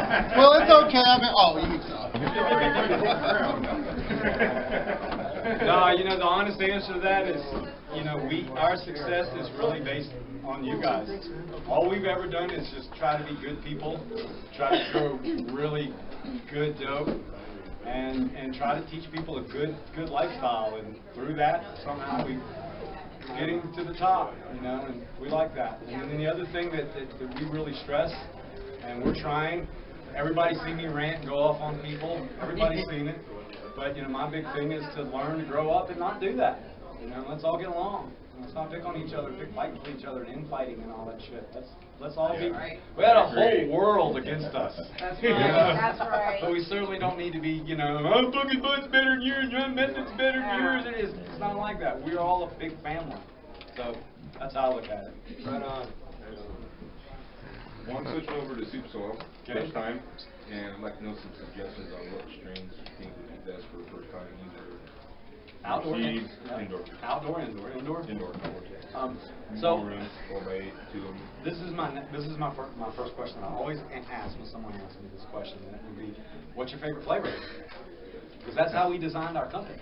Well, it's okay. I mean, oh, you suck. No, you know, the honest answer to that is, you know, our success is really based on you guys. All we've ever done is just try to be good people, try to grow really good dope, and try to teach people a good lifestyle, and through that somehow we getting to the top, you know, and we like that. And then the other thing that we really stress, and we're trying, everybody's seen me rant and go off on people, everybody's seen it, but you know, my big thing is to learn to grow up and not do that. You know, let's all get along. Let's not pick on each other, fight with each other, and infighting and all that shit. Let's all be. We had a whole world against us. That's right. That's right. But we certainly don't need to be, you know, I'm fucking butt's better than yours, your method's better than yours. It's not like that. We're all a big family. So that's how I look at it. Right on. Well, I'm switching over to soup soil first time, and I'd like to know some suggestions on what strains you think would be best for a first time user. Outdoor, seeds, indoor. Outdoor, indoor. Indoor. So this is my first question. I always ask when someone asks me this question, and it would be, "What's your favorite flavor?" Because that's how we designed our company.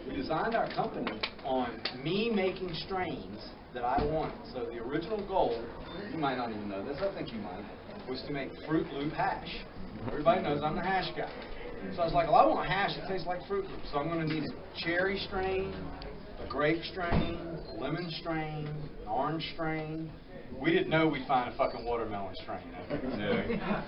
We designed our company on me making strains that I wanted. So the original goal, you might not even know this, I think you might, was to make Fruit Loop hash. Everybody knows I'm the hash guy. So I was like, well, I want a hash that tastes like Fruit Loops. So I'm going to need a cherry strain, a grape strain, a lemon strain, an orange strain. We didn't know we'd find a fucking watermelon strain.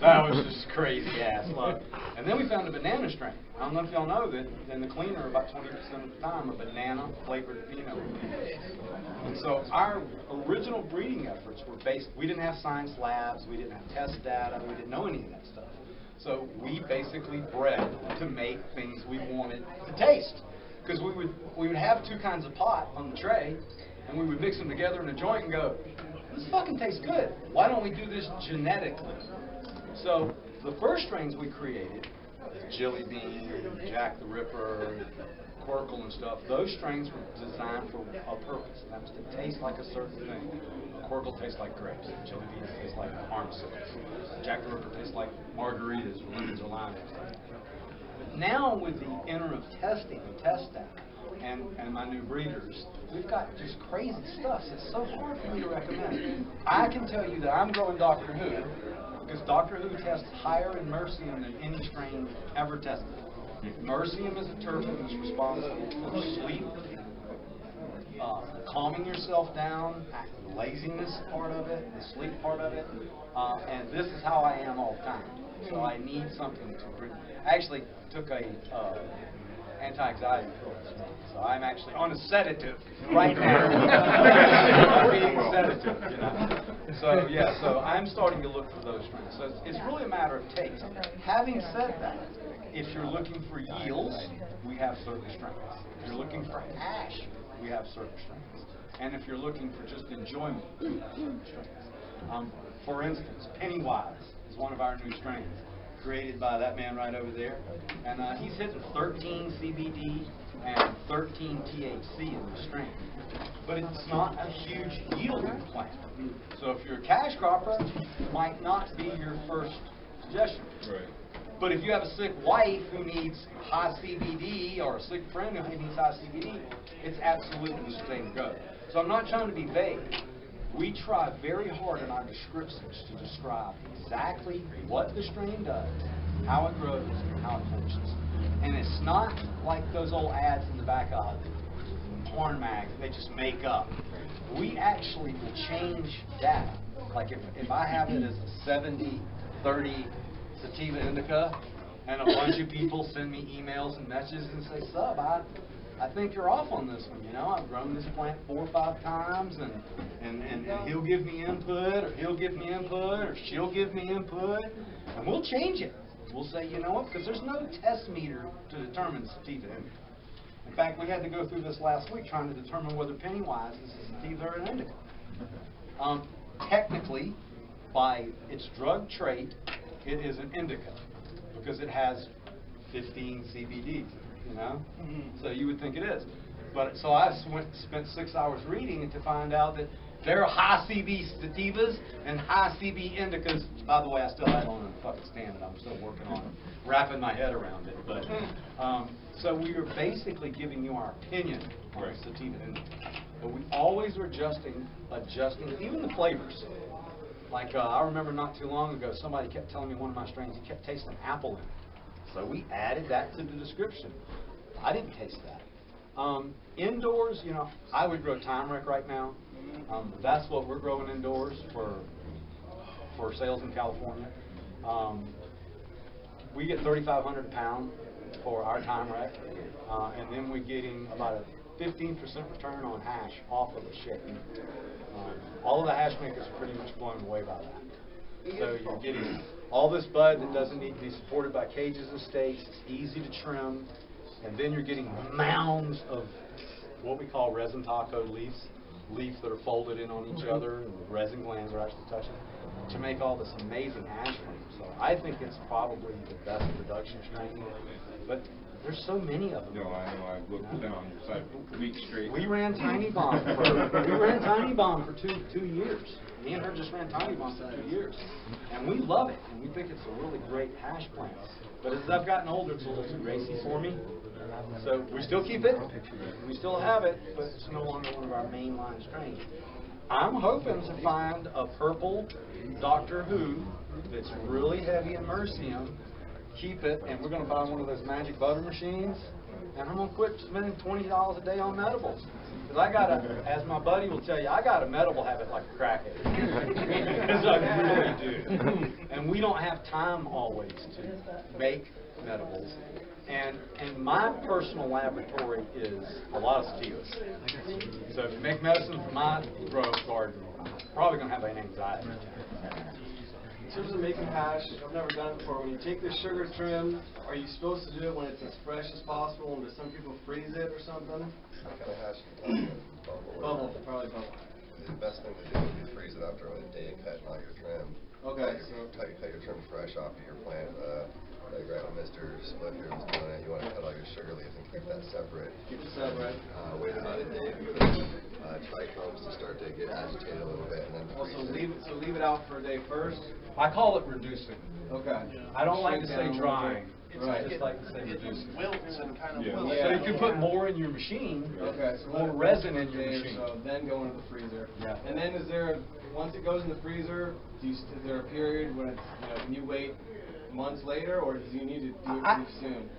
That was just crazy ass luck. And then we found a banana strain. I don't know if y'all know that in the cleaner, about 20% of the time, a banana flavored Pinot. And so our original breeding efforts were based, we didn't have science labs, we didn't have test data, we didn't know any of that stuff. So we basically bred to make things we wanted to taste. Because we would have two kinds of pot on the tray, and we would mix them together in a joint and go, this fucking tastes good. Why don't we do this genetically? So the first strains we created, Jelly Bean, Jack the Ripper, Quirkle and stuff, those strains were designed for a purpose. And that was to taste like a certain thing. Quirkle tastes like grapes. Jelly Beans tastes like armsicles. Jack the Ripper tastes like margaritas or lemons or limes. But now with the interim testing and test data and my new breeders, we've got just crazy stuff. It's so hard for me to recommend. I can tell you that I'm growing Doctor Who because Doctor Who tests higher in Mercium than any strain ever tested. Mercium is a terpene that's responsible for sleep, calming yourself down, the laziness part of it, the sleep part of it, and this is how I am all the time. So I need something to bring. I actually took a anti-anxiety pill this morning, so I'm actually on a sedative right now. I'm being sedative, you know. So yeah, so I'm starting to look for those strains. So it's really a matter of taste. Having said that, if you're looking for yields, we have certain strains. If you're looking for hash, we have certain strains. And if you're looking for just enjoyment, we have certain strains. For instance, Pennywise is one of our new strains, created by that man right over there. And he's hitting 13 CBD and 13 THC in the strain. But it's not a huge yielding plant. So if you're a cash cropper, it might not be your first suggestion. Right. But if you have a sick wife who needs high CBD or a sick friend who needs high CBD, it's absolutely the thing to go. So I'm not trying to be vague. We try very hard in our descriptions to describe exactly what the strain does, how it grows, and how it functions. And it's not like those old ads in the back of porn mags they just make up. We actually will change data. Like if I have it as a 70-30 sativa indica, and a bunch of people send me emails and messages and say, Sub, I think you're off on this one. You know, I've grown this plant 4 or 5 times, and he'll give me input, or he'll give me input, or she'll give me input, and we'll change it. We'll say, you know what, because there's no test meter to determine sativa indica. In fact, we had to go through this last week trying to determine whether Pennywise is a sativa or an indica. Technically, by its drug trait, it is an indica because it has 15 CBDs, you know? So you would think it is. But so I spent 6 hours reading to find out that there are high CB sativas and high CB indicas. By the way, I still have it on a fucking stand, and I'm still working on wrapping my head around it. But so we are basically giving you our opinion on sativa indica, but we always are adjusting even the flavors. Like I remember not too long ago, somebody kept telling me one of my strains, he kept tasting apple in it. So we added that to the description. I didn't taste that. Indoors, you know, I would grow Time Wreck right now. That's what we're growing indoors for sales in California. We get $3,500 a pound for our Time Wreck, and then we're getting about a 15% return on hash off of a shake. All of the hash makers are pretty much blown away by that. So you're getting all this bud that doesn't need to be supported by cages and stakes. It's easy to trim. And then you're getting mounds of what we call resin taco leaves that are folded in on each other, and the resin glands are actually touching, to make all this amazing hash cream. So I think it's probably the best production strain. But there's so many of them. No, I know. I've looked down for weeks straight. We ran Tiny Bomb for 2 years. Me and her just ran Tiny Bomb for 2 years, and we love it, and we think it's a really great hash plant. But as I've gotten older, it's a little too racy for me. So we still keep it, we still have it, but it's no longer one of our mainline strains. I'm hoping to find a purple Doctor Who that's really heavy in mercium, keep it, and we're going to buy one of those magic butter machines, and I'm going to quit spending $20 a day on medibles. Because I got to, as my buddy will tell you, I got a medible habit like a crackhead. Because I really do. And we don't have time always to make medibles. And my personal laboratory is a lot of sativas. So if you make medicine for my grow garden, probably going to have an anxiety attack. In terms of making hash, I've never done it before. When you take the sugar trim, are you supposed to do it when it's as fresh as possible, and do some people freeze it or something? What kind of hash are you talking about? Bubble, probably bubble. The best thing to do would be freeze it after a day of cutting all your trim. Okay, Cut your trim fresh off of your plant. Like right when Mr. Splitter was doing it, you want to cut all your sugar leaves and keep that separate. keep it separate. Wait about a day for the trichomes to start to get agitated a little bit, and then freeze Also, it. leave it out for a day first. I call it reducing. Okay. I don't like to Shrink say down a little drying. bit. I just like to say It reducing. wilts and kind of Yeah. wilts. So you can put more in your machine, Okay, so more let it resin in rest for your a day or machine. So then go into the freezer. Yeah. And then once it goes in the freezer, is there a period when it's, can you wait months later, or do you need to do it pretty soon?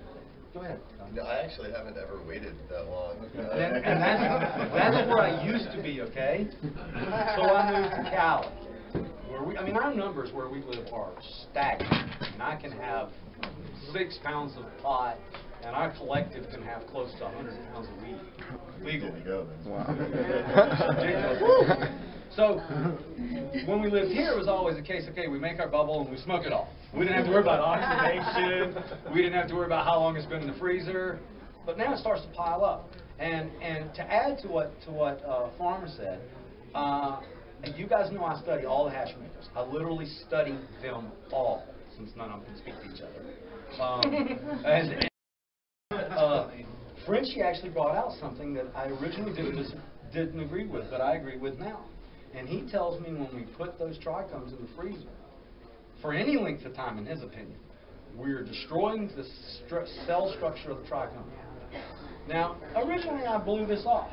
Go ahead. No, I actually haven't ever waited that long. And that's where I used to be, okay? So I moved to Cali. Our numbers where we live are staggering. And I can have 6 pounds of pot, and our collective can have close to 100 pounds of weed legally. Ridiculous. So when we lived here, it was always the case, okay, we make our bubble and we smoke it all. We didn't have to worry about oxidation. We didn't have to worry about how long it's been in the freezer. But now it starts to pile up. And to add to what Farmer said, you guys know I study all the hash makers. I literally study them all, since none of them can speak to each other. Frenchie actually brought out something that I originally didn't agree with, but I agree with now. And he tells me when we put those trichomes in the freezer, for any length of time, in his opinion, we're destroying the cell structure of the trichome. Now, originally I blew this off.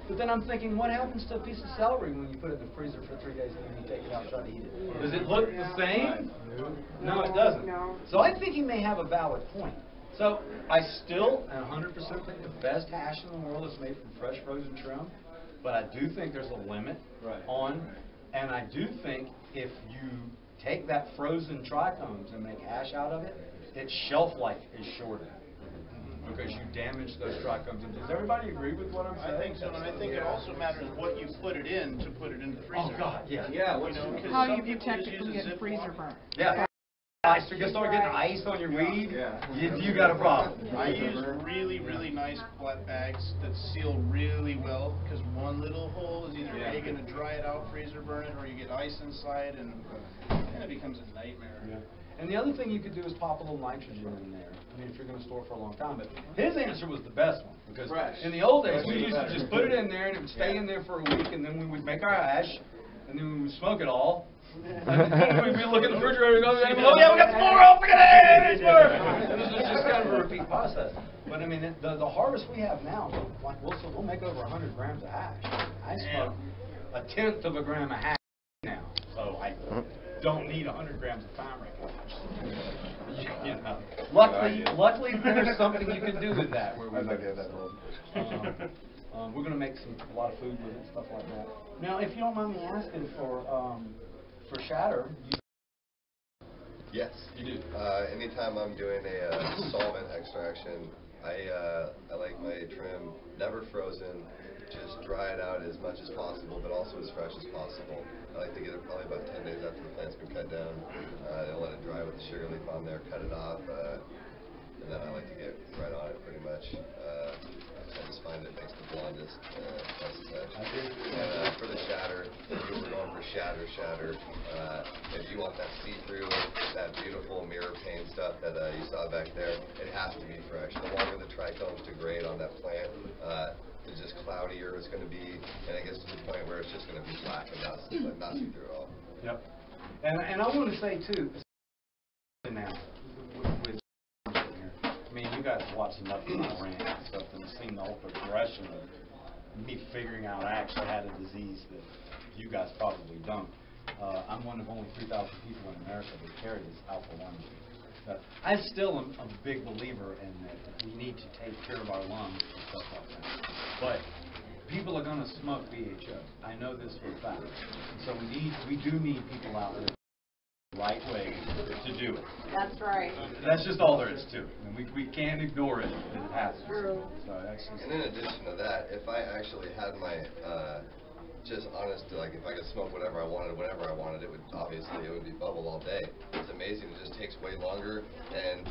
But then I'm thinking, what happens to a piece of celery when you put it in the freezer for 3 days and then you take it out and try to eat it? Does it look the same? No, it doesn't. So I think he may have a valid point. So I still 100% think the best hash in the world is made from fresh frozen trim. But I do think there's a limit on, and I do think if you take that frozen trichomes and make hash out of it, its shelf life is shorter. Because you damage those trichomes. Does everybody agree with what I'm saying? I think so, and I think it also matters what you put it in to put it in the freezer. Oh God, yeah. Yeah, How you protect it from getting freezer burn. Yeah. Ice, you start getting ice on your weed, you got a problem. I use really, really nice flat bags that seal really well, because one little hole is either A, going to dry it out, freezer burn it, or you get ice inside, and it becomes a nightmare. And the other thing you could do is pop a little nitrogen in there. I mean, if you're going to store for a long time. But his answer was the best one because Fresh. in the old days we Fresh is used to better. just put it in there and it would stay in there for a week, and then we would make our ash, and then we would smoke it all. And then we'd be looking at the refrigerator and go, oh yeah, we got some more, oh look at it, it's more. And this is just kind of a repeat process. But I mean, the harvest we have now, like we'll make over 100 grams of hash. I smoke a tenth of a gram of hash now, so I don't need 100 grams of farmer hash. You know, luckily there's something you can do with that. Where I'd like to have that little. we're going to make a lot of food with it and stuff like that. Now, if you don't mind me asking for shatter, Yes. you do. Anytime I'm doing a solvent extraction, I like my trim never frozen, just dry it out as much as possible, but also as fresh as possible. I like to get it probably about 10 days after the plant's been cut down. Then let it dry with the sugar leaf on there, cut it off, and then I like to get right on it pretty much. I just find it makes the blondest, nicest edge. And for the shatter, we're going for shatter. If you want that see-through, that beautiful mirror pane stuff that you saw back there, it has to be fresh. The longer the trichomes degrade on that plant, the just cloudier it's going to be, and it gets to the point where it's just going to be black and not see-through at all. Yep. And I want to say too, now with I mean, you guys have watched enough of my rant and stuff and seen the whole progression of me figuring out I actually had a disease that you guys probably don't. I'm one of only 3,000 people in America that carry this alpha-1 gene. But I still am a big believer in that we need to take care of our lungs and stuff like that. But people are going to smoke BHO. I know this for a fact. So we do need people out there the right way to do it. That's right. That's just all there is to it. I mean, we can't ignore it. It has to. True. So that's just. And in addition to that, if I actually had my just honest, like if I could smoke whatever I wanted, whenever I wanted, it would be bubble all day. It's amazing. It just takes way longer and